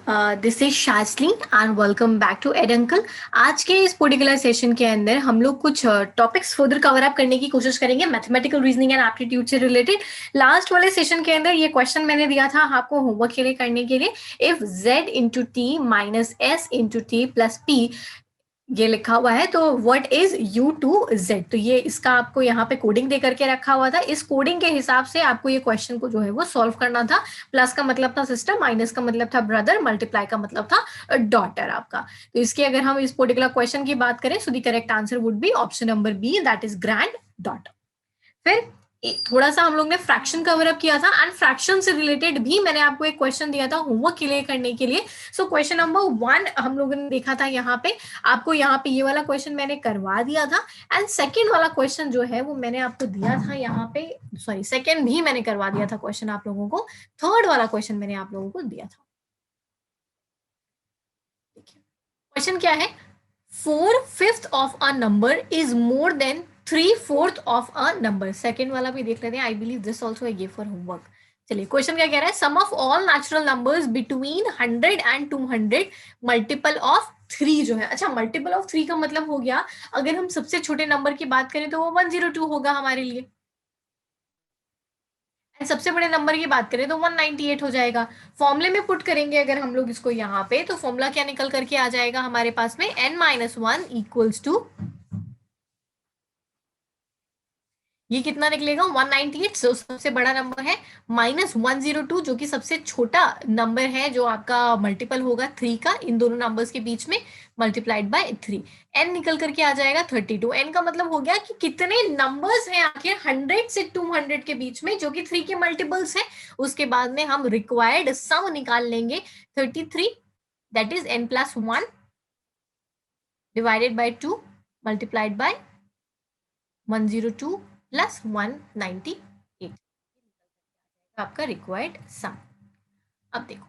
This is Shastri and welcome back to ed uncle. आज के इस पर्टिकुलर सेशन के अंदर हम लोग कुछ टॉपिक्स फर्दर कवर अप करने की कोशिश करेंगे मैथमेटिकल रीजनिंग एंड एप्टीट्यूड से रिलेटेड। लास्ट वाले सेशन के अंदर ये क्वेश्चन मैंने दिया था आपको होमवर्क के लिए करने के लिए, if z into T minus S into T plus P ये लिखा हुआ है तो what is u to z, तो ये इसका आपको यहाँ पे कोडिंग दे करके रखा हुआ था। इस कोडिंग के हिसाब से आपको ये क्वेश्चन को जो है वो सॉल्व करना था। प्लस का मतलब था सिस्टर, माइनस का मतलब था ब्रदर, मल्टीप्लाई का मतलब था डॉटर आपका। तो इसकी अगर हम इस पर्टिकुलर क्वेश्चन की बात करें so the correct answer would be option number B, that is granddaughter. फिर थोड़ा सा हम लोग ने फ्रैक्शन कवर अप किया था एंड फ्रैक्शन से रिलेटेड भी मैंने आपको एक क्वेश्चन दिया था होमवर्क के लिए करने के लिए। सो क्वेश्चन नंबर 1 हम लोगों ने देखा था यहाँ पे, आपको यहाँ पे ये वाला क्वेश्चन मैंने करवा दिया था एंड सेकंड वाला क्वेश्चन जो है वो मैंने आपको दिया था यहाँ पे, सॉरी सेकंड भी मैंने करवा दिया था क्वेश्चन आप लोगों को, थर्ड वाला क्वेश्चन मैंने आप लोगों को दिया था। देखिए क्वेश्चन क्या है, 4/5 of a number is more than 3/4 of a number. Second वाला भी देख लेते हैं, I believe this also I give for homework. चलिए क्वेश्चन क्या कह रहा है, sum of all natural numbers between 100 and 200 multiple of 3 जो है। अच्छा, मल्टीपल ऑफ 3 का मतलब हो गया, अगर हम सबसे छोटे नंबर की बात करें तो वो 102 होगा हमारे लिए, सबसे बड़े नंबर की बात करें तो 198 हो जाएगा। फॉर्मूले में पुट करेंगे अगर हम लोग इसको यहाँ पे, तो फॉर्मूला क्या निकल करके आ जाएगा हमारे पास में, n-1 इक्वल्स टू, ये कितना निकलेगा 198 जो सबसे बड़ा नंबर है, माइनस 102 जो कि सबसे छोटा नंबर है जो आपका मल्टीपल होगा 3 का, इन दोनों नंबर्स के बीच में मल्टीप्लाइड बाय 3। n निकल करके आ जाएगा 32। n का मतलब हो गया कि कितने नंबर्स हैं आखिर 100 से 200 के बीच में जो कि 3 के मल्टीपल्स हैं। उसके बाद में हम रिक्वायर्ड सम निकाल लेंगे 33, that is n+1 divided by 2 multiplied by 102 plus 198 आपका रिक्वायर्ड सम। अब देखो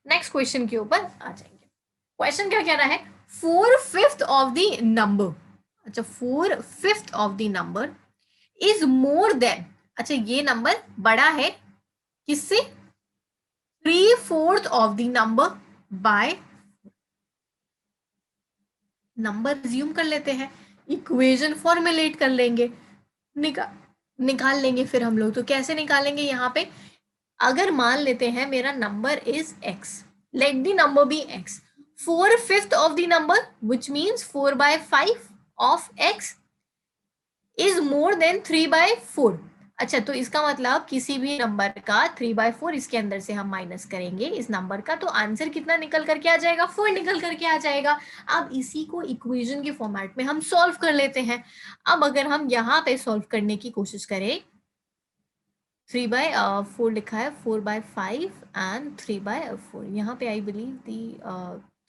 नेक्स्ट क्वेश्चन के ऊपर आ जाएंगे। क्वेश्चन क्या कह रहा है, 4/5 ऑफ द नंबर, अच्छा 4/5 of the number is more then, अच्छा ये नंबर बड़ा है किससे, 3/4 of the number by, number resume कर लेते हैं, इक्वेशन फॉर्मुलेट कर लेंगे, निकाल लेंगे फिर हम लोग। तो कैसे निकालेंगे यहाँ पे, अगर मान लेते हैं मेरा number is x, let the number be x, 4/5 of the number which means 4/5 of x is more than 3/4। अच्छा, तो इसका मतलब किसी भी नंबर का 3/4 इसके अंदर से हम माइनस करेंगे इस नंबर का, तो आंसर कितना निकल करके आ जाएगा, 4 निकल करके आ जाएगा। अब इसी को इक्वेशन के फॉर्मेट में हम सॉल्व कर लेते हैं। अब अगर हम यहाँ पे सॉल्व करने की कोशिश करें, 3/4 लिखा है, 4/5 एंड 3/4, यहाँ पे आई बिलीव दी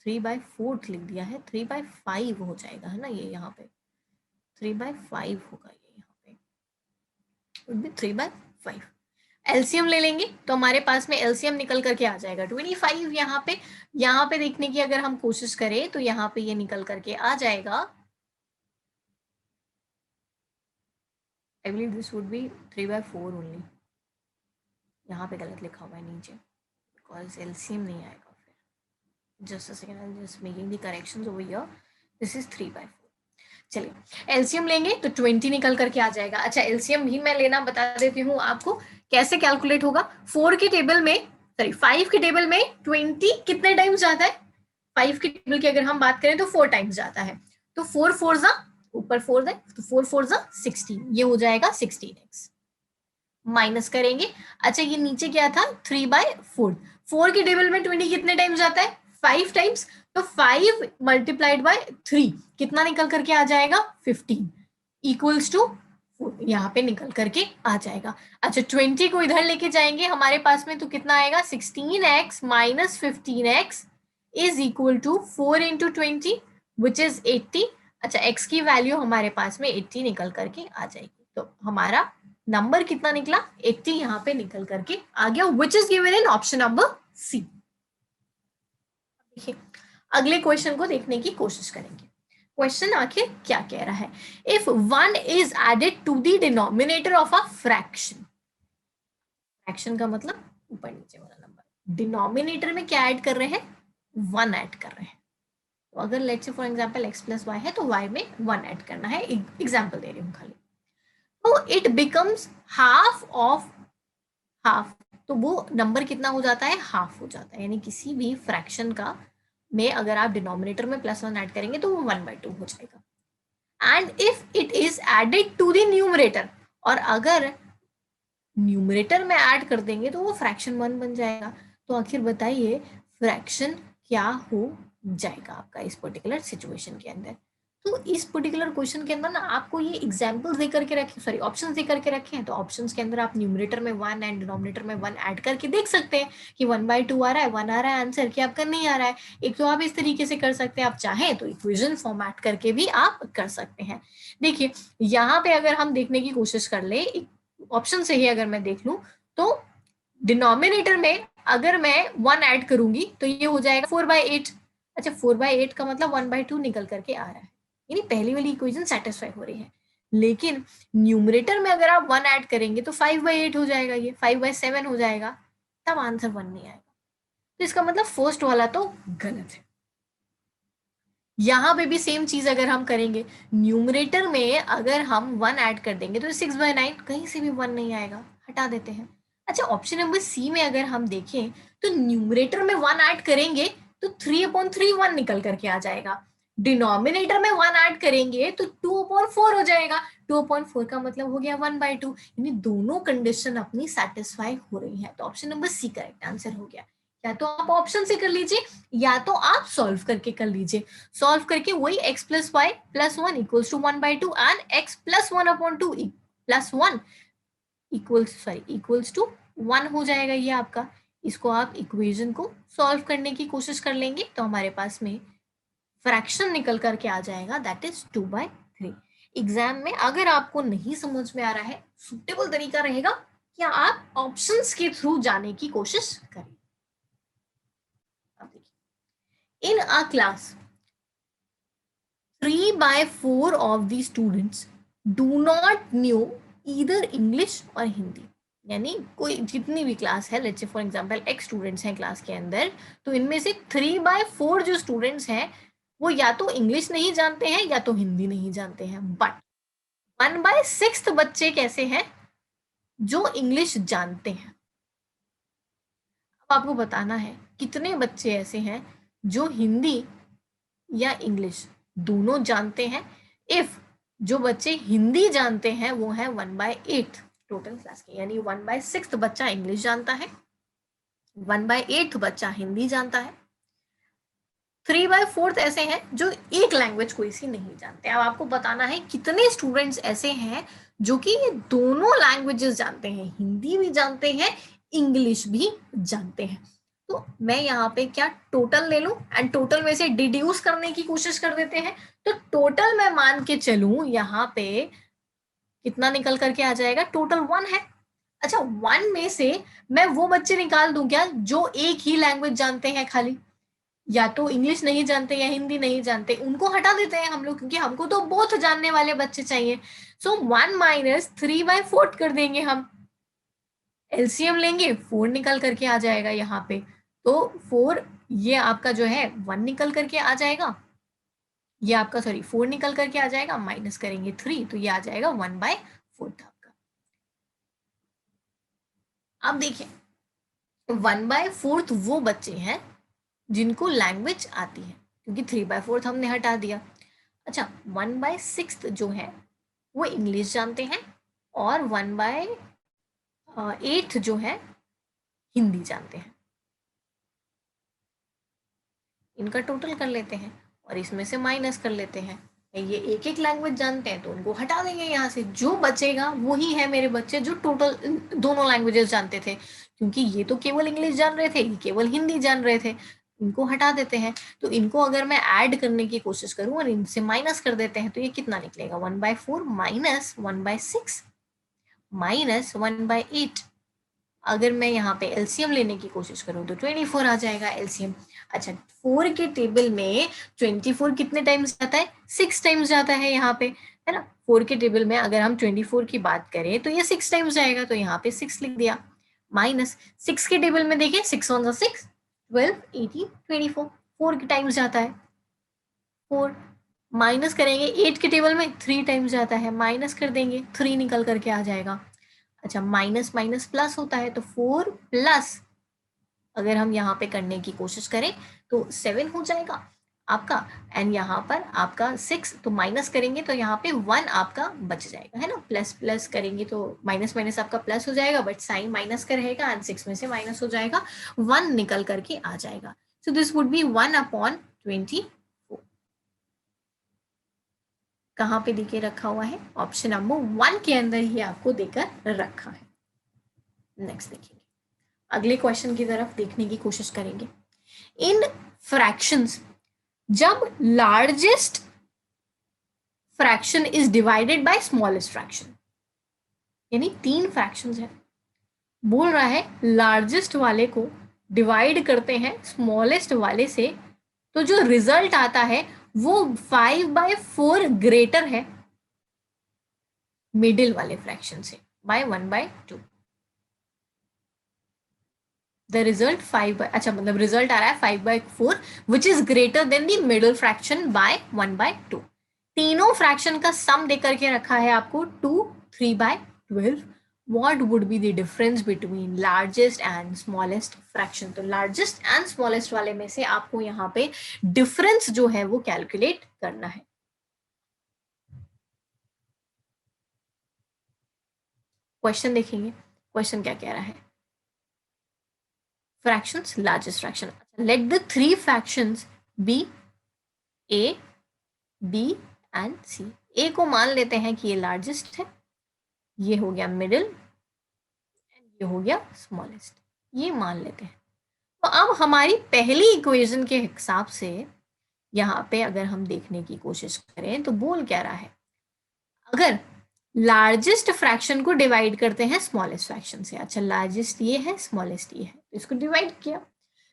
3/4 लिख दिया है, 3/5 हो जाएगा है ना, ये यहाँ पे 3/5 होगा, ये यहाँ पे would be 3/5। एलसीएम ले लेंगे तो हमारे पास में एलसीएम निकल करके आ जाएगा 25। यहाँ पे देखने की अगर हम कोशिश करें तो यहाँ पे ये निकल करके आ जाएगा, आई believe this would be 3/4 only, यहाँ पे गलत लिखा हुआ है नीचे, बिकॉज एलसीएम नहीं आएगा। फिर just a second, I am just making the corrections over here, this is 3/4। चलिए एलसीएम लेंगे तो 20 निकल करके आ जाएगा। अच्छा, एलसीएम भी मैं लेना बता देती हूँ आपको कैसे कैलकुलेट होगा। 4 के टेबल में, सॉरी 5 के टेबल में 20 कितने टाइम्स जाता है, 5 के टेबल की अगर हम बात करें तो 4 टाइम्स जाता है, तो 4 4 जा, ऊपर 4 है तो 4 4 जा 16, ये हो जाएगा 16x, माइनस करेंगे। अच्छा, ये नीचे क्या था 3/4, 4 के टेबल में 20 कितने टाइम्स जाता है, 5 टाइम्स, तो 5 मल्टीप्लाइड बाय 3 कितना निकल करके आ जाएगा 15 इक्वल्स टू 4, यहाँ पे निकल करके आ जाएगा। अच्छा, 20 को इधर लेके जाएंगे हमारे पास में तो कितना आएगा, 16x minus 15x is equal to 4 into 20 which is 80। अच्छा, x की वैल्यू हमारे पास में 80 निकल करके आ जाएगी, तो हमारा नंबर कितना निकला 80 यहाँ पे निकल करके आ गया, which is given in option number C. देखिए अगले क्वेश्चन को देखने की कोशिश करेंगे। क्वेश्चन आखिर क्या कह रहा है, if 1 is added to the denominator of a fraction, fraction का मतलब ऊपर नीचे वाला नंबर, डिनोमिनेटर में क्या ऐड कर रहे हैं, 1 ऐड कर रहे हैं। तो अगर let's say for example x plus Y है तो y में 1 ऐड करना है, एग्जांपल दे रही हूँ खाली। तो it becomes half of half, तो वो नंबर कितना हो जाता है, हाफ हो जाता है। यानी किसी भी फ्रैक्शन का में अगर आप डिनोमिनेटर में +1 ऐड करेंगे तो वो 1/2 हो जाएगा। And if it is added to the numerator, और अगर न्यूमरेटर में ऐड कर देंगे तो वो फ्रैक्शन 1 बन जाएगा। तो आखिर बताइए फ्रैक्शन क्या हो जाएगा आपका इस पर्टिकुलर सिचुएशन के अंदर। तो इस पर्टिकुलर क्वेश्चन के अंदर ना आपको ये एग्जांपल्स दे करके रखे, सॉरी ऑप्शंस दे करके रखे हैं। तो ऑप्शंस के अंदर आप न्यूमरेटर में 1 एंड डिनोमिनेटर में 1 ऐड करके देख सकते हैं कि 1/2 आ रहा है, 1 आ रहा है आंसर, कि आपका नहीं आ रहा है। एक तो आप इस तरीके से कर सकते हैं, आप चाहें तो इक्वेशन फॉर्मेट करके भी आप कर सकते हैं। देखिए यहाँ पे अगर हम देखने की कोशिश कर ले, ऑप्शन से ही अगर मैं देख लूं तो डिनोमिनेटर में अगर मैं 1 ऐड करूंगी तो ये हो जाएगा 4/8। अच्छा 4/8 का मतलब 1/2 निकल करके आ रहा है, यानी पहली वाली इक्वेशन सेटिस्फाई हो रही है। लेकिन न्यूमरेटर में अगर आप 1 ऐड करेंगे तो 5/8 हो जाएगा, ये 5/7 हो जाएगा, तब आंसर 1 नहीं आएगा। तो इसका मतलब फर्स्ट वाला तो गलत है। यहाँ पे भी सेम चीज अगर हम करेंगे, न्यूमरेटर में अगर हम 1 ऐड कर देंगे तो 6/9, कहीं से भी 1 नहीं आएगा, हटा देते हैं। अच्छा ऑप्शन नंबर सी में अगर हम देखें तो न्यूमरेटर में 1 ऐड करेंगे तो 3/3 1 निकल करके आ जाएगा। डिनोमिनेटर में 1 ऐड करेंगे तो 2/4 हो जाएगा। 2/4 का मतलब हो गया 1/2, यानी दोनों कंडीशन अपनी सेटिस्फाई हो रही है। तो option number C correct answer हो गया। या तो आप ऑप्शन से कर लीजिए या तो आप सॉल्व करके कर लीजिए। सॉल्व करके वही x plus Y plus 1 equals to 1/2 and x plus 1/2 plus 1 equals to 1 हो जाएगा ये आपका। इसको आप इक्वेशन को सॉल्व करने की कोशिश कर लेंगे तो हमारे पास में फ्रैक्शन निकल करके आ जाएगा, दैट इज 2/3। एग्जाम में अगर आपको नहीं समझ में आ रहा है, सुटेबल तरीका रहेगा कि आप ऑप्शंस के थ्रू जाने की कोशिश करें। अब देखिए इन अ class 3/4 of the students do not know either English और हिंदी। यानी कोई जितनी भी क्लास है, let's say for example x students हैं क्लास के अंदर, तो इनमें से 3/4 जो स्टूडेंट्स हैं वो या तो इंग्लिश नहीं जानते हैं या तो हिंदी नहीं जानते हैं। बट 1/6 बच्चे कैसे हैं जो इंग्लिश जानते हैं। अब आपको बताना है कितने बच्चे ऐसे हैं जो हिंदी या इंग्लिश दोनों जानते हैं। इफ जो बच्चे हिंदी जानते हैं वो है 1/8 टोटल क्लास के, यानी 1/6 बच्चा इंग्लिश जानता है, 1/8 बच्चा हिंदी जानता है, 3/4 ऐसे हैं जो एक लैंग्वेज कोई सी नहीं जानते। अब आपको बताना है कितने स्टूडेंट्स ऐसे हैं जो कि ये दोनों लैंग्वेजेस जानते हैं, हिंदी भी जानते हैं इंग्लिश भी जानते हैं। तो मैं यहाँ पे क्या टोटल ले लूं एंड टोटल में से डिड्यूस करने की कोशिश कर देते हैं। तो टोटल मैं मान के चलूं यहाँ पे कितना निकल करके आ जाएगा, टोटल 1 है। अच्छा 1 में से मैं वो बच्चे निकाल दूं क्या जो एक ही लैंग्वेज जानते हैं खाली, या तो इंग्लिश नहीं जानते या हिंदी नहीं जानते, उनको हटा देते हैं हम लोग क्योंकि हमको तो बोथ जानने वाले बच्चे चाहिए। सो 1 माइनस 3/4 कर देंगे हम, एलसीएम लेंगे 4 निकल करके आ जाएगा यहाँ पे। तो 4 ये आपका जो है 1 निकल करके आ जाएगा, ये आपका सॉरी 4 निकल करके आ जाएगा, माइनस करेंगे 3 तो ये आ जाएगा 1/4 आपका। अब देखिए 1/4 वो बच्चे हैं जिनको लैंग्वेज आती है क्योंकि 3/4 हमने हटा दिया। अच्छा 1/6 जो है वो इंग्लिश जानते हैं और 1/8 जो है हिंदी जानते हैं। इनका टोटल कर लेते हैं और इसमें से माइनस कर लेते हैं। ये एक एक लैंग्वेज जानते हैं तो उनको हटा देंगे यहाँ से, जो बचेगा वही है मेरे बच्चे जो टोटल दोनों लैंग्वेजेस जानते थे, क्योंकि ये तो केवल इंग्लिश जान रहे थे, ये केवल हिंदी जान रहे थे, इनको हटा देते हैं। तो इनको अगर मैं ऐड करने की कोशिश करूं और इनसे माइनस कर देते हैं तो ये कितना निकलेगा, 1/4 माइनस 1/6 माइनस 1/8। अगर मैं यहाँ पे एलसीएम लेने की कोशिश करूँ तो 24 आ जाएगा एलसीएम। अच्छा 4 के टेबल में 24 कितने टाइम्स जाता है, 6 टाइम्स जाता है यहाँ पे, है ना। 4 के टेबल में अगर हम 24 की बात करें तो ये 6 टाइम्स जाएगा, तो यहाँ पे 6 लिख दिया। माइनस 6 के टेबल में देखें 6 ऑन द 6 12 18 24 4 के टाइम्स जाता है 4 माइनस करेंगे 8 के टेबल में 3 टाइम्स जाता है माइनस कर देंगे 3 निकल करके आ जाएगा। अच्छा माइनस माइनस प्लस होता है तो 4 प्लस अगर हम यहाँ पे करने की कोशिश करें तो 7 हो जाएगा आपका एंड यहाँ पर आपका 6 तो माइनस करेंगे तो यहाँ पे 1 आपका बच जाएगा है ना प्लस प्लस करेंगे तो माइनस माइनस आपका प्लस हो जाएगा बट साइन माइनस का रहेगा एंड 6 में से माइनस हो जाएगा 1 निकल करके आ जाएगा सो दिस वुड बी 1/24 कहाँ पे देके रखा हुआ है ऑप्शन नंबर 1 के अंदर ही आपको देकर रखा है। नेक्स्ट देखेंगे अगले क्वेश्चन की तरफ देखने की कोशिश करेंगे। इन फ्रैक्शंस जब largest fraction is divided by smallest fraction यानी 3 फ्रैक्शंस है बोल रहा है लार्जेस्ट वाले को डिवाइड करते हैं स्मॉलेस्ट वाले से तो जो रिजल्ट आता है वो 5/4 ग्रेटर है मिडिल वाले फ्रैक्शन से बाय 1/2 द रिजल्ट 5 अच्छा मतलब रिजल्ट आ रहा है 5/4 which is greater than the middle fraction by 1/2 तीनों फ्रैक्शन का सम देकर के रखा है आपको 2 3/12 what would be the difference between largest and smallest fraction तो largest and smallest वाले में से आपको यहाँ पे डिफरेंस जो है वो कैलकुलेट करना है। क्वेश्चन देखेंगे क्वेश्चन क्या कह रहा है fractions largest fraction let the 3 fractions be a b and c a को मान लेते हैं कि ये लार्जेस्ट है ये हो गया मिडिल ये हो गया स्मॉलेस्ट ये मान लेते हैं तो अब हमारी पहली इक्वेशन के हिसाब से यहाँ पे अगर हम देखने की कोशिश करें तो बोल क्या रहा है अगर लार्जेस्ट फ्रैक्शन को डिवाइड करते हैं स्मॉलेस्ट फ्रैक्शन से अच्छा लार्जेस्ट ये है स्मॉलेस्ट ये है तो इसको डिवाइड किया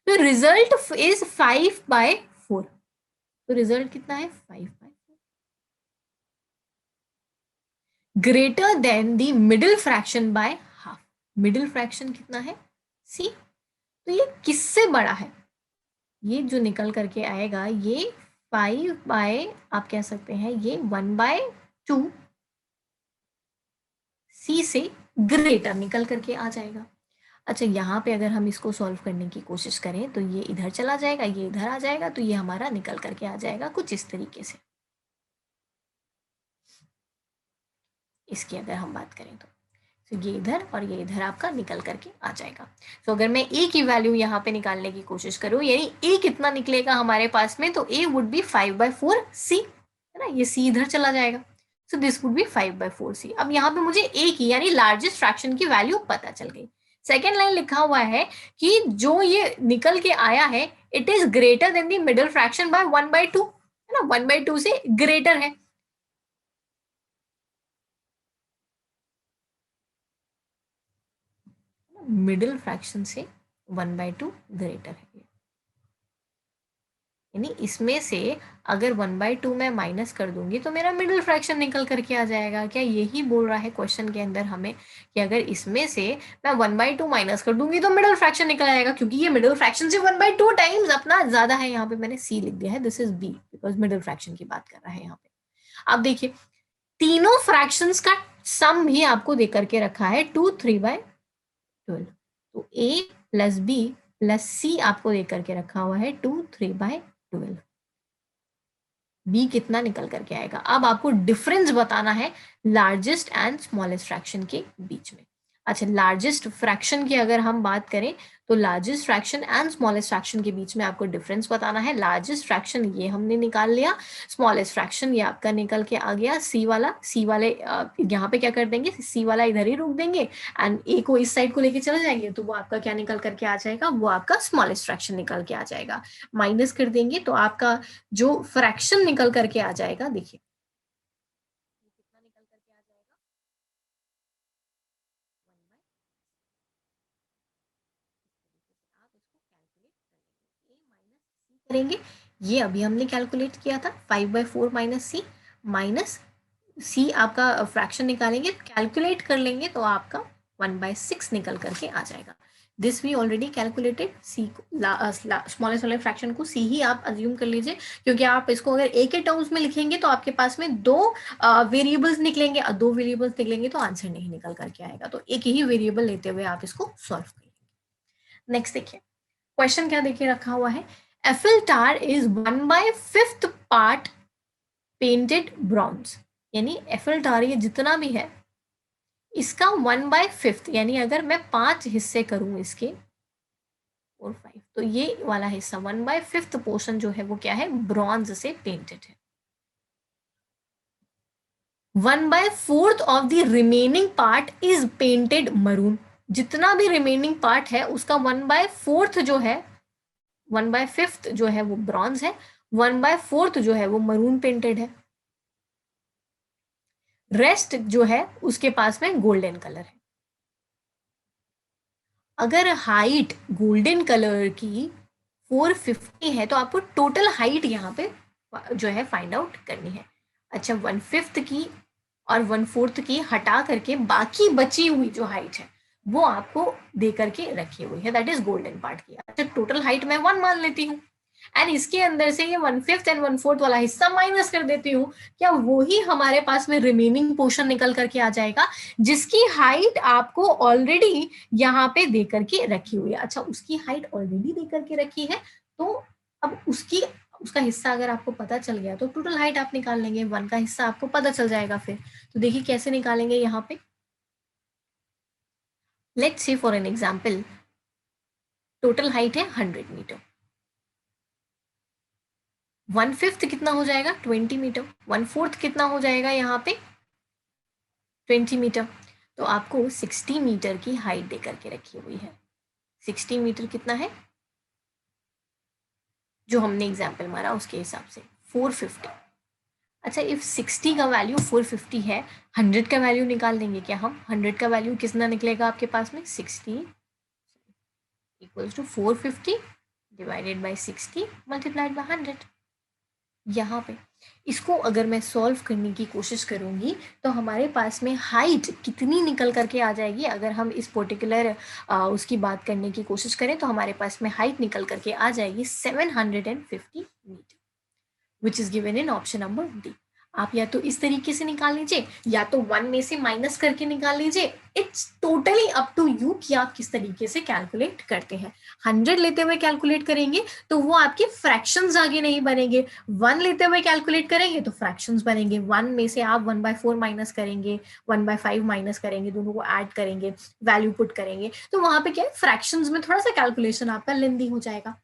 तो रिजल्ट इज 5/4 तो रिजल्ट कितना है 5/4 greater than the middle fraction by half middle fraction कितना है सी तो ये किससे बड़ा है ये जो निकल करके आएगा ये 5 आप कह सकते हैं ये 1/2 सी से ग्रेटर निकल करके आ जाएगा। अच्छा यहाँ पे अगर हम इसको सॉल्व करने की कोशिश करें तो ये इधर चला जाएगा ये इधर आ जाएगा तो ये हमारा निकल करके आ जाएगा कुछ इस तरीके से इसकी अगर हम बात करें तो ये इधर और ये इधर आपका निकल करके आ जाएगा। तो अगर मैं ए की वैल्यू यहाँ पे निकालने की कोशिश करूँ यानी ए कितना निकलेगा हमारे पास में तो ए वुड बी 5/4 सी है ना ये सी इधर चला जाएगा सो दिस वुड बी 5/4 सी। अब यहाँ पे मुझे ए की यानी लार्जेस्ट फ्रैक्शन की वैल्यू पता चल गई। सेकेंड लाइन लिखा हुआ है कि जो ये निकल के आया है it is greater than the middle fraction by 1/2 है ना 1/2 से ग्रेटर है मिडिल फ्रैक्शन से 1/2 ग्रेटर है यानी इसमें से अगर 1/2 मैं माइनस कर दूंगी तो मेरा मिडिल फ्रैक्शन निकल करके आ जाएगा। क्या यही बोल रहा है क्वेश्चन के अंदर हमें कि अगर इसमें से मैं 1/2 माइनस कर दूंगी तो मिडिल फ्रैक्शन निकल आएगा क्योंकि ये मिडिल फ्रैक्शन से 1/2 टाइम्स अपना ज्यादा है। यहाँ पे मैंने सी लिख दिया है this is B because middle fraction की बात कर रहा है यहाँ पे। अब देखिए तीनों फ्रैक्शंस का सम भी आपको दे करके रखा है 2 3/12 तो a प्लस बी प्लस सी आपको दे करके रखा हुआ है 2 3/12 बी कितना निकल करके आएगा। अब आपको डिफरेंस बताना है लार्जेस्ट एंड स्मॉलेस्ट फ्रैक्शन के बीच में। अच्छा लार्जेस्ट फ्रैक्शन की अगर हम बात करें तो largest fraction and smallest fraction के बीच में आपको डिफरेंस बताना है। लार्जेस्ट फ्रैक्शन ये हमने निकाल लिया स्मॉलेस्ट फ्रैक्शन ये आपका निकल के आ गया सी वाले यहाँ पे क्या कर देंगे सी वाला इधर ही रोक देंगे एंड ए को इस साइड को लेके चले जाएंगे तो वो आपका क्या निकल करके आ जाएगा वो आपका स्मॉलेस्ट फ्रैक्शन निकल के आ जाएगा। माइनस कर देंगे तो आपका जो फ्रैक्शन निकल करके आ जाएगा देखिए कितना निकल करके आ जाएगा आप इसको कैलकुलेट कर लेंगे a माइनस सी करेंगे ये अभी हमने कैलकुलेट किया था 5/4 माइनस सी माइनस सी आपका फ्रैक्शन निकालेंगे कैलकुलेट कर लेंगे तो आपका 1/6 निकल करके आ जाएगा। This we already calculated. C smallest वाले फ्रैक्शन को सी ही आप अज्यूम कर लीजिए, क्योंकि आप इसको अगर एक ही टर्म्स में लिखेंगे तो आपके पास में दो वेरिएबल्स निकलेंगे, और दो वेरिएबल्स निकलेंगे तो आंसर नहीं निकल करके आएगा। तो एक ही वेरिएबल लेते हुए आप इसको सॉल्व करेंगे। नेक्स्ट देखिए क्वेश्चन क्या देखिए रखा हुआ है, Eiffel tower is 1/5 part painted bronze, यानी एफिल टावर ये जितना भी है इसका 1/5, यानी अगर मैं 5 हिस्से करूं इसके 4 5, तो ये वाला हिस्सा 1/5 पोर्शन जो है वो क्या है, ब्रॉन्ज से पेंटेड है। 1/4 of the remaining part is painted maroon, जितना भी रिमेनिंग पार्ट है उसका 1/4 जो है, 1/5 जो है वो ब्रॉन्ज है, 1/4 जो है वो मरून पेंटेड है। रेस्ट जो है उसके पास में गोल्डन कलर है। अगर हाइट गोल्डन कलर की 450 है तो आपको टोटल हाइट यहाँ पे जो है फाइंड आउट करनी है। अच्छा 1/5 की और 1/4 की हटा करके बाकी बची हुई जो हाइट है वो आपको दे करके रखी हुई है, दैट इज गोल्डन पार्ट की। अच्छा टोटल हाइट मैं 1 मान लेती हूँ एंड इसके अंदर से ये 1/5 एंड 1/4 वाला हिस्सा माइनस कर देती हूँ, क्या वो ही हमारे पास में रिमेनिंग पोर्शन निकल करके आ जाएगा जिसकी हाइट आपको ऑलरेडी यहाँ पे दे करके रखी हुई है। अच्छा उसकी हाइट ऑलरेडी दे करके रखी है तो अब उसका हिस्सा अगर आपको पता चल गया तो टोटल हाइट आप निकाल लेंगे, 1 का हिस्सा आपको पता चल जाएगा। फिर तो देखिए कैसे निकालेंगे यहाँ पे, let's say for an example total height है 100 मीटर, 1/5 कितना हो जाएगा 20 मीटर, 1/4 कितना हो जाएगा यहाँ पे 20 मीटर, तो आपको 60 मीटर की हाइट दे करके रखी हुई है। 60 मीटर कितना है जो हमने एग्जाम्पल मारा उसके हिसाब से 450। अच्छा इफ 60 का वैल्यू 450 है, 100 का वैल्यू निकाल देंगे क्या हम, 100 का वैल्यू कितना निकलेगा आपके पास में 60 equals to 450 divided by 60 multiplied by 100। यहाँ पे इसको अगर मैं सॉल्व करने की कोशिश करूँगी तो हमारे पास में हाइट कितनी निकल करके आ जाएगी, अगर हम इस पर्टिकुलर उसकी बात करने की कोशिश करें तो हमारे पास में हाइट निकल करके आ जाएगी 750 meter, which is given in option number D. आप या तो इस तरीके से निकाल लीजिए या तो 1 में से माइनस करके निकाल लीजिए, it's totally up to you कि आप किस तरीके से कैलकुलेट करते हैं। 100 लेते हुए कैलकुलेट करेंगे तो वो आपके फ्रैक्शंस आगे नहीं बनेंगे, 1 लेते हुए कैलकुलेट करेंगे तो फ्रैक्शंस बनेंगे। 1 में से आप 1/4 माइनस करेंगे, 1/5 माइनस करेंगे, दोनों को ऐड करेंगे, वैल्यू पुट करेंगे, तो वहां पे क्या है फ्रैक्शंस में थोड़ा सा कैलकुलेशन आपका लेंदी हो जाएगा।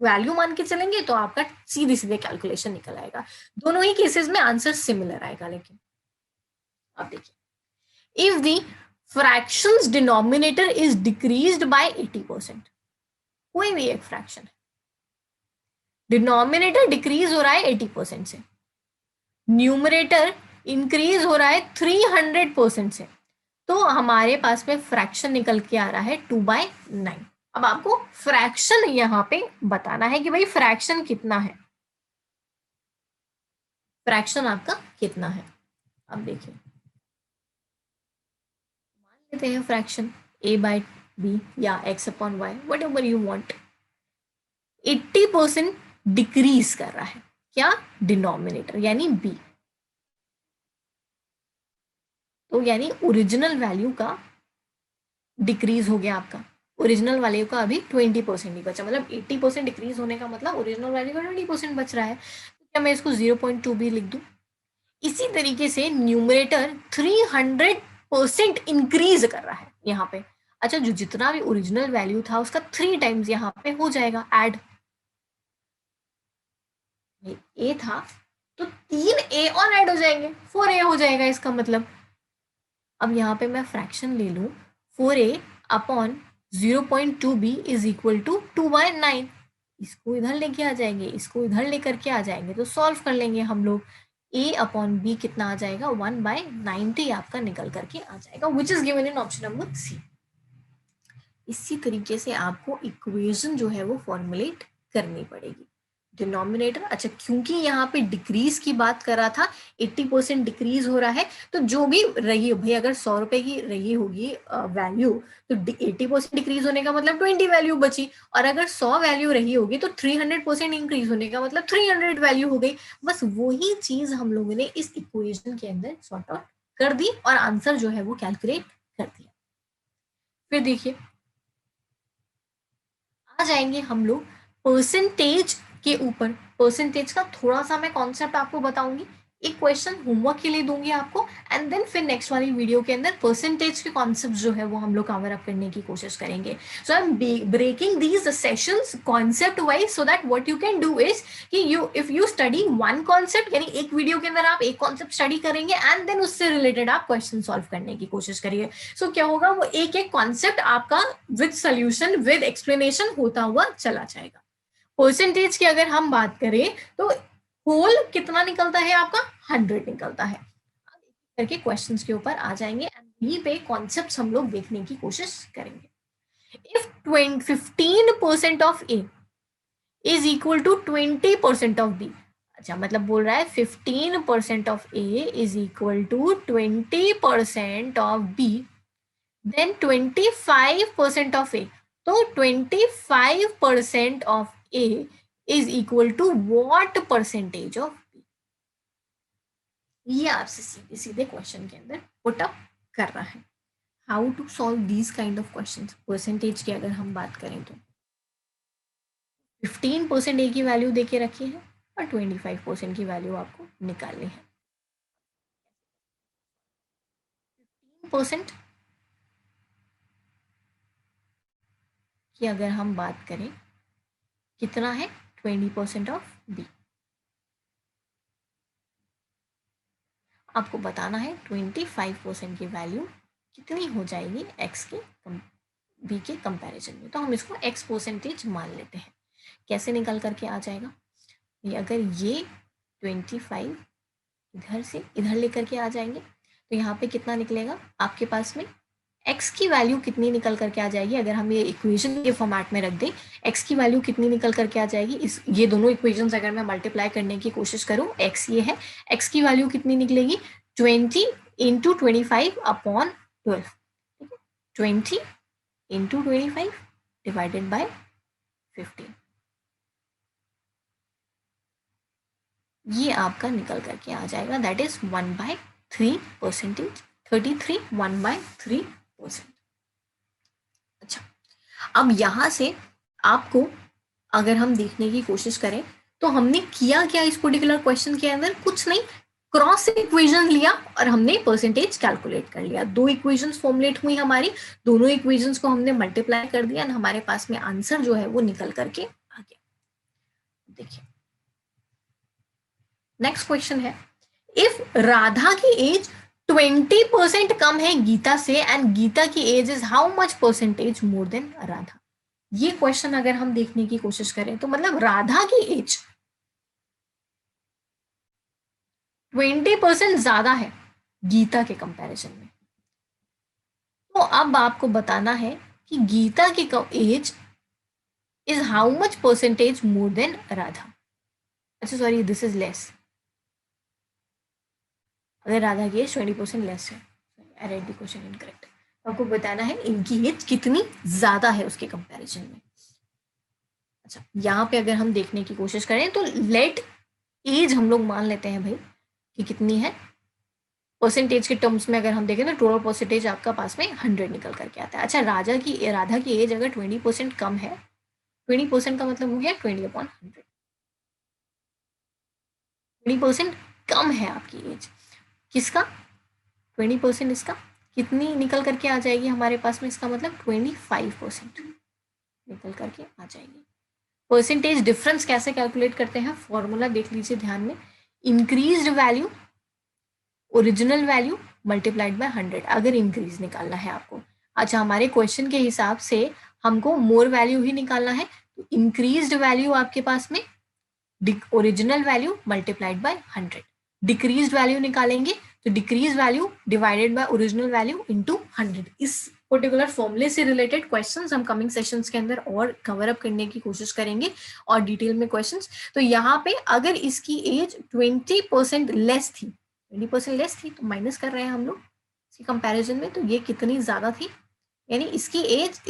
वैल्यू मान के चलेंगे तो आपका सीधे सीधे कैलकुलेशन निकल आएगा। दोनों ही केसेस में आंसर सिमिलर आएगा। लेकिन अब देखिए if the fractions denominator is decreased bye 80%, कोई भी एक फ्रैक्शन है डिनोमिनेटर डिक्रीज हो रहा है 80% से, न्यूमरेटर इंक्रीज हो रहा है 300% से, तो हमारे पास में फ्रैक्शन निकल के आ रहा है 2/9। अब आपको फ्रैक्शन यहाँ पे बताना है कि भाई फ्रैक्शन कितना है, फ्रैक्शन आपका कितना है। अब देखिए मान लेते हैं फ्रैक्शन a/b या x/y what ever you want 80% decrease कर रहा है, क्या डिनोमिनेटर यानी b, तो यानी ओरिजिनल वैल्यू का डिक्रीज हो गया आपका, ओरिजिनल वैल्यू का अभी 20% ही बचा, मतलब 80% डिक्रीज होने का मतलब ओरिजिनल वैल्यू का 20% बच रहा है, तो क्या मैं इसको 0.2 भी लिख दूं। इसी तरीके से न्यूमरेटर 300% इंक्रीज कर रहा है यहाँ पे। अच्छा जो जितना भी ओरिजिनल वैल्यू था उसका 3 टाइम्स यहाँ पे हो जाएगा ऐड, ए था तो 3 a और ऐड हो जाएंगे, 4a हो जाएगा इसका मतलब। अब यहाँ पे मैं फ्रैक्शन ले लूँ 4a upon 0.2b is equal to 2/9, इसको इधर लेके आ जाएंगे, इसको इधर लेकर के आ जाएंगे तो सॉल्व कर लेंगे हम लोग। a/b कितना आ जाएगा 1/90 आपका निकल करके आ जाएगा, which is given in option number C. इसी तरीके से आपको इक्वेशन जो है वो फॉर्मुलेट करनी पड़ेगी। डिनोमिनेटर, अच्छा क्योंकि यहाँ पे डिक्रीज की बात कर रहा था, 80% डिक्रीज हो रहा है, तो जो भी रही हो भाई, अगर 100 रुपए की रही होगी वैल्यू, तो 80% डिक्रीज होने का मतलब 20 वैल्यू बची, और अगर 100 वैल्यू रही होगी तो 300% इंक्रीज होने का मतलब 300 वैल्यू हो गई। बस वही चीज हम लोगों ने इस इक्वेशन के अंदर सॉर्ट आउट कर दी और आंसर जो है वो कैलकुलेट कर दिया। फिर देखिए आ जाएंगे हम लोग परसेंटेज के ऊपर। परसेंटेज का थोड़ा सा मैं कॉन्सेप्ट आपको बताऊंगी, एक क्वेश्चन होमवर्क के लिए दूंगी आपको, एंड देन फिर नेक्स्ट वाली वीडियो के अंदर परसेंटेज के कॉन्सेप्ट जो है वो हम लोग कवर अप करने की कोशिश करेंगे। So I am breaking these sessions concept wise so that what you can do is कि you if you study one concept, यानी एक वीडियो के अंदर आप एक कॉन्सेप्ट स्टडी करेंगे एंड देन उससे रिलेटेड आप क्वेश्चन सॉल्व करने की कोशिश करिए। सो क्या होगा, वो एक एक कॉन्सेप्ट आपका विद सोल्यूशन विद एक्सप्लेनेशन होता हुआ चला जाएगा। परसेंटेज की अगर हम बात करें तो होल कितना निकलता है आपका, 100 निकलता है। करके क्वेश्चंस के ऊपर आ जाएंगे एंड यहीं पे कॉन्सेप्ट्स हम लोग देखने की कोशिश करेंगे। If 15% of A is equal to 20% of B, अच्छा मतलब बोल रहा है 15% of A is equal to 20% of B, then 25% of A, तो 25% of A is equal to what percentage of B. ये आपसे सीधे सीधे क्वेश्चन के अंदर पुट अप कर रहा है। How to solve these kind of question. Percentage की अगर हम बात करें तो 15% ए की वैल्यू देके रखी है और 25% की वैल्यू आपको निकालनी है। 15% की अगर हम बात करें कितना है, 20% ऑफ बी। आपको बताना है 25% की वैल्यू कितनी हो जाएगी एक्स के बी के कंपैरिजन में। तो हम इसको एक्स परसेंटेज मान लेते हैं। कैसे निकल करके आ जाएगा, ये अगर ये 25 इधर से इधर लेकर के आ जाएंगे तो यहाँ पे कितना निकलेगा आपके पास में, x की वैल्यू कितनी निकल करके आ जाएगी, अगर हम ये इक्वेशन के फॉर्मेट में रख दें, x की वैल्यू कितनी निकल करके आ जाएगी, इस ये दोनों इक्वेशंस अगर मैं मल्टीप्लाई करने की कोशिश करूं, x ये है, x की वैल्यू कितनी निकलेगी 20 into 25 upon 12, 20 into 25 divided by 15, ये आपका निकल करके आ जाएगा, दैट इज 1/3%, 33 1/3%। अच्छा अब यहां से आपको अगर हम देखने की कोशिश करें तो हमने किया क्या इस पर्टिकुलर क्वेश्चन के अंदर, कुछ नहीं, क्रॉस इक्वेशन लिया और हमने परसेंटेज कैलकुलेट कर लिया। दो इक्वेशंस फॉर्मुलेट हुई हमारी, दोनों इक्वेशंस को हमने मल्टीप्लाई कर दिया, हमारे पास में आंसर जो है वो निकल करके आ गया। देखिए नेक्स्ट क्वेश्चन है, इफ राधा की एज 20% कम है गीता से एंड गीता की age is how much percentage more than Radha. ये क्वेश्चन अगर हम देखने की कोशिश करें तो मतलब राधा की एज 20% ज्यादा है गीता के कंपैरिजन में। तो अब आपको बताना है कि गीता की age is how much percentage more than Radha. अच्छा सॉरी दिस इज लेस, अगर राधा की एज 20% लेस है, I read the question incorrect. आपको बताना है इनकी एज कितनी ज्यादा है उसके कंपैरिजन में। अच्छा यहाँ पे अगर हम देखने की कोशिश करें तो लेट एज हम लोग मान लेते हैं भाई कि कितनी है, परसेंटेज के टर्म्स में अगर हम देखें तो टोटल परसेंटेज आपका पास में 100 निकल करके आता है। अच्छा राधा की एज अगर 20% कम है, 20% का मतलब हो गया 20/100, 20% कम है आपकी एज, किसका 20%, इसका कितनी निकल करके आ जाएगी हमारे पास में, इसका मतलब 25% निकल करके आ जाएगी। परसेंटेज डिफरेंस कैसे कैलकुलेट करते हैं, फॉर्मूला देख लीजिए ध्यान में, increased value original value multiplied by 100 अगर इंक्रीज निकालना है आपको। अच्छा हमारे क्वेश्चन के हिसाब से हमको मोर वैल्यू ही निकालना है, तो इंक्रीज्ड वैल्यू आपके पास में original value multiplied by 100, decreased value निकालेंगे तो decrease value divided by original value into 100, इस पर्टिकुलर फॉर्मूले से रिलेटेड क्वेश्चंस हम कमिंग सेशंस के अंदर और कवर अप करने की कोशिश करेंगे और डिटेल में क्वेश्चंस। तो यहाँ पे अगर इसकी एज 20% लेस थी, 20% लेस थी, तो माइनस कर रहे हैं हम लोग इसकी कंपैरिजन में, तो ये कितनी ज्यादा थी, यानी इसकी एज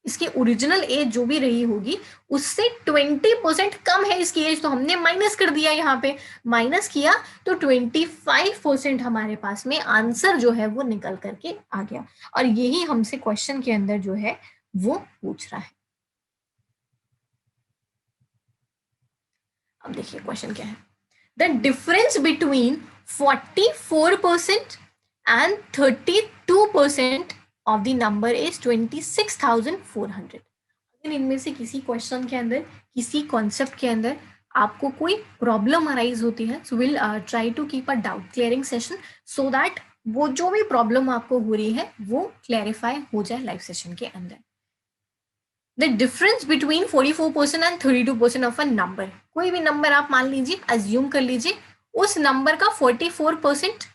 इसकी ओरिजिनल एज जो भी रही होगी उससे 20% कम है इसकी एज, तो हमने माइनस कर दिया, यहाँ पे माइनस किया तो 25% हमारे पास में आंसर जो है वो निकल करके आ गया। और यही हमसे क्वेश्चन के अंदर जो है वो पूछ रहा है। अब देखिए क्वेश्चन क्या है, the difference between 44% and 32% of the number is 26,400। अगर इनमें से किसी क्वेश्चन के अंदर, किसी कॉन्सेप्ट के अंदर आपको कोई प्रॉब्लम अराइज होती है, so will try to keep a doubt clearing session so that वो जो भी प्रॉब्लम आपको हो रही है वो क्लैरिफाई हो जाए लाइव सेशन के अंदर। The difference between 44% and 32% of a number, कोई भी नंबर आप मान लीजिए, अज्यूम कर लीजिए उस नंबर का 44%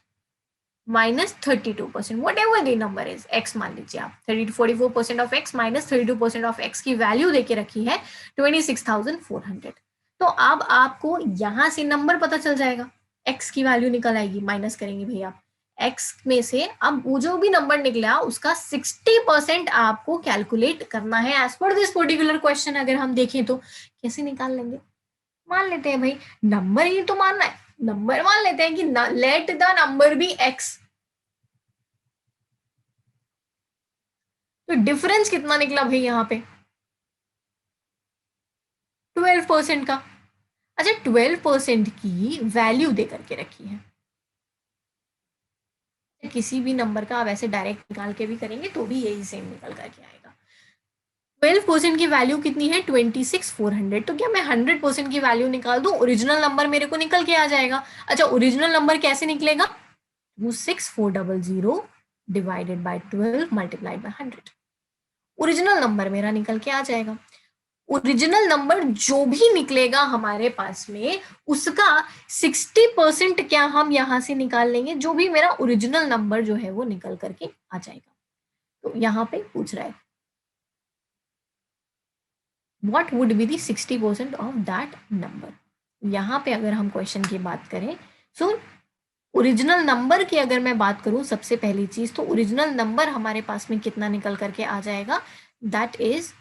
minus 32%, what ever the number is, x मान लीजिए आप, 44% of x minus 32% of x की वैल्यू देके रखी है 26,400। तो अब आपको यहां से नंबर पता चल जाएगा, एक्स की वैल्यू निकल आएगी, माइनस करेंगे भैया एक्स में से, अब वो जो भी नंबर निकला उसका 60% आपको कैलकुलेट करना है as per this particular question. अगर हम देखें तो कैसे निकाल लेंगे, मान लेते हैं भाई नंबर ही तो मानना है, नंबर मान लेते हैं कि let the number be X, तो डिफरेंस कितना निकला भाई यहाँ पे 12% का। अच्छा 12% की वैल्यू दे करके रखी है, किसी भी नंबर का आप ऐसे डायरेक्ट निकाल के भी करेंगे तो भी यही सेम निकल करके आएगा। 12% की वैल्यू कितनी है 26,400, तो क्या मैं 100% की वैल्यू निकाल दूं, ओरिजिनल नंबर मेरे को निकल के आ जाएगा। अच्छा ओरिजिनल नंबर कैसे निकलेगा, 26400 divided by 12 multiplied by 100, original number मेरा निकल के आ जाएगा। ओरिजिनल नंबर जो भी निकलेगा हमारे पास में उसका 60% क्या हम यहां से निकाल लेंगे, जो भी मेरा ओरिजिनल नंबर जो है वो निकल करके आ जाएगा। तो यहाँ पे पूछ रहा है what would be the 60% of that number. यहाँ पे अगर हम क्वेश्चन की बात करें, सो ओरिजिनल नंबर की अगर मैं बात करूं सबसे पहली चीज, तो ओरिजिनल नंबर हमारे पास में कितना निकल करके आ जाएगा, दैट इज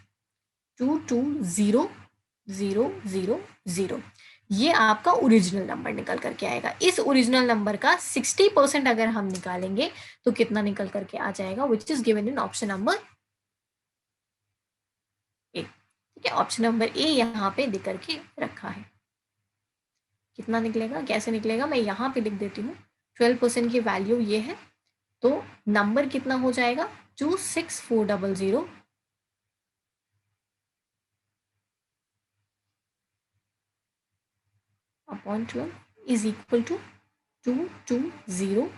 220,000, ये आपका ओरिजिनल नंबर निकल करके आएगा। इस ओरिजिनल नंबर का 60% अगर हम निकालेंगे तो कितना निकल करके आ जाएगा, which is given in option number A. ठीक है, ऑप्शन नंबर ए यहाँ पे दे करके रखा है। कितना निकलेगा, कैसे निकलेगा, मैं यहाँ पे लिख देती हूँ। 12% की वैल्यू ये है, तो नंबर कितना हो जाएगा 26400 अपॉन 12 इज इक्वल टू 220।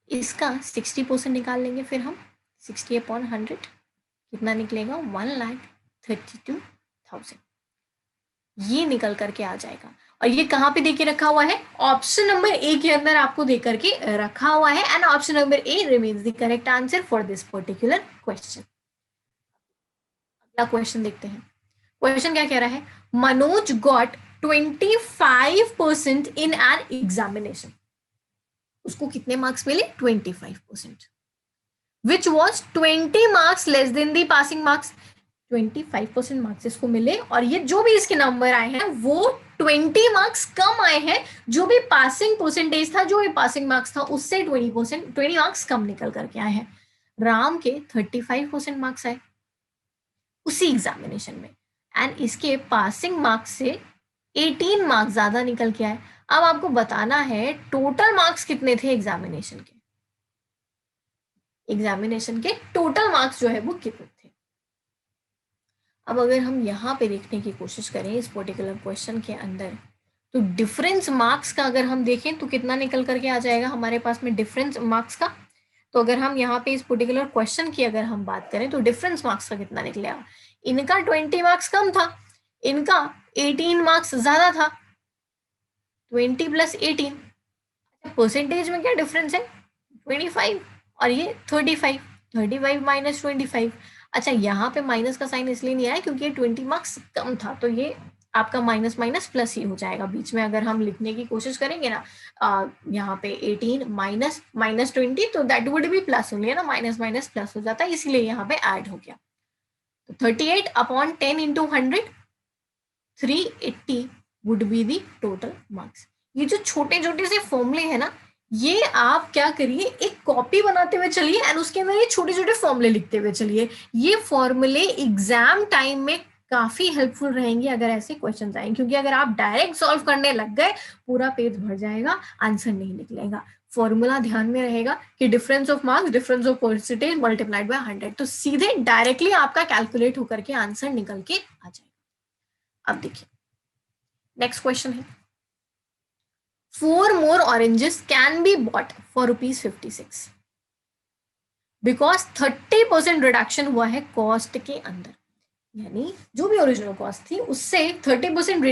इसका 60% निकाल लेंगे फिर हम, 60/100 कितना निकलेगा 1,32,000, ये निकल करके आ जाएगा। और ये कहाँ पे देके रखा हुआ है, ऑप्शन नंबर ए के अंदर आपको दे करके रखा हुआ है, and option number A remains the correct answer for this particular question. अगला क्वेश्चन देखते हैं, क्वेश्चन क्या कह रहा है, Manoj got 25% in an examination, उसको कितने मार्क्स मिले 25%, which was 20 marks less than the passing marks, 25% marks इसको मिले, और ये जो भी इसके नंबर आए हैं वो 20 मार्क्स कम आए हैं, जो भी पासिंग परसेंटेज था, जो भी पासिंग मार्क्स था उससे 20 मार्क्स कम निकल करके आए हैं। राम के 35% मार्क्स आए उसी एग्जामिनेशन में, एंड इसके पासिंग मार्क्स से 18 मार्क्स ज्यादा निकल के आए। अब आपको बताना है टोटल मार्क्स कितने थे एग्जामिनेशन के, एग्जामिनेशन के टोटल मार्क्स जो है वो कितने थे। अब अगर हम यहाँ पे देखने की कोशिश करें इस पर्टिकुलर क्वेश्चन के अंदर, तो डिफरेंस मार्क्स का अगर हम देखें तो कितना निकल करके आ जाएगा हमारे पास में डिफरेंस मार्क्स का। तो अगर हम यहाँ पे इस पर्टिकुलर क्वेश्चन की अगर हम बात करें तो डिफरेंस मार्क्स का कितना निकलेगा, इनका 20 मार्क्स कम था, इनका 18 मार्क्स ज्यादा था, 20 + 18। परसेंटेज में क्या डिफरेंस है, 25 और ये 35, 35 माइनस 25। अच्छा, यहाँ पे माइनस का साइन इसलिए नहीं आया क्योंकि ये 20 मार्क्स कम था, तो ये आपका माइनस माइनस प्लस ही हो जाएगा बीच में। अगर हम लिखने की कोशिश करेंगे ना यहाँ पे 18 माइनस माइनस 20, तो that would be plus only, है ना, माइनस माइनस प्लस हो जाता है, इसीलिए यहाँ पे ऐड हो गया। तो 38 upon 10 into 100, 380 would be the total marks. ये जो छोटे छोटे से फॉर्मूले हैं ना, ये आप क्या करिए, एक कॉपी बनाते हुए चलिए एंड उसके अंदर ये छोटे छोटे फॉर्मूले लिखते हुए चलिए। ये फॉर्मूले एग्जाम टाइम में काफी हेल्पफुल रहेंगे अगर ऐसे क्वेश्चन आए, क्योंकि अगर आप डायरेक्ट सॉल्व करने लग गए पूरा पेज भर जाएगा, आंसर नहीं निकलेगा। फॉर्मूला ध्यान में रहेगा कि difference of marks, difference of percentage multiplied by 100, तो सीधे डायरेक्टली आपका कैलकुलेट होकर के आंसर निकल के आ जाएगा। अब देखिए नेक्स्ट क्वेश्चन है, 4 more oranges can be bought for ₹56 because 30% reduction हुआ है कॉस्ट के अंदर, यानी जो भी ओरिजिनल कॉस्ट थी उससे 30%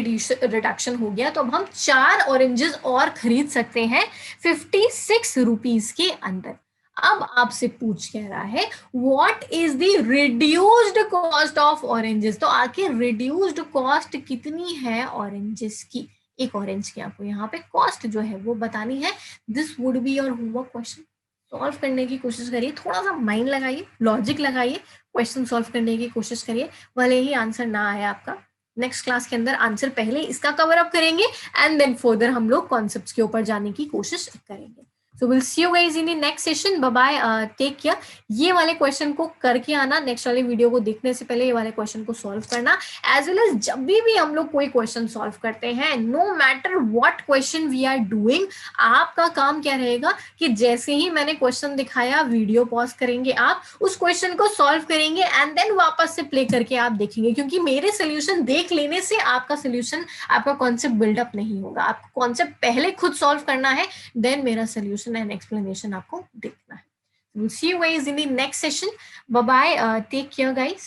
रिडक्शन हो गया, तो अब हम 4 ऑरेंजेस और खरीद सकते हैं 56 रुपीज के अंदर। अब आपसे पूछ कह रहा है what is the reduced cost of oranges, तो आखिर रिड्यूस्ड कॉस्ट कितनी है ऑरेंजेस की, एक ऑरेंज की आपको यहाँ पे कॉस्ट जो है वो बतानी है। This would be your homework question. Solve करने की कोशिश करिए, थोड़ा सा माइंड लगाइए, लॉजिक लगाइए, क्वेश्चन सॉल्व करने की कोशिश करिए, भले ही आंसर ना आए आपका। नेक्स्ट क्लास के अंदर आंसर पहले इसका कवर अप करेंगे एंड देन फर्दर हम लोग कॉन्सेप्ट्स के ऊपर जाने की कोशिश करेंगे। So will see you guys in the next session, bye bye, take care. ये वाले क्वेश्चन को करके आना, नेक्स्ट वाले वीडियो को देखने से पहले ये वाले क्वेश्चन को सॉल्व करना, एज वेल एज जब भी हम लोग कोई क्वेश्चन सॉल्व करते हैं, no matter what question we are doing, आपका काम क्या रहेगा कि जैसे ही मैंने क्वेश्चन दिखाया वीडियो पॉज करेंगे, आप उस क्वेश्चन को सॉल्व करेंगे एंड देन वापस से प्ले करके आप देखेंगे, क्योंकि मेरे सोल्यूशन देख लेने से आपका सोल्यूशन, आपका कॉन्सेप्ट बिल्डअप नहीं होगा। आपको कॉन्सेप्ट पहले खुद सॉल्व करना है, देन मेरा सोल्यूशन एंड एक्सप्लेनेशन आपको देखना है। We'll see you guys in the next session. Bye bye. Take care, guys.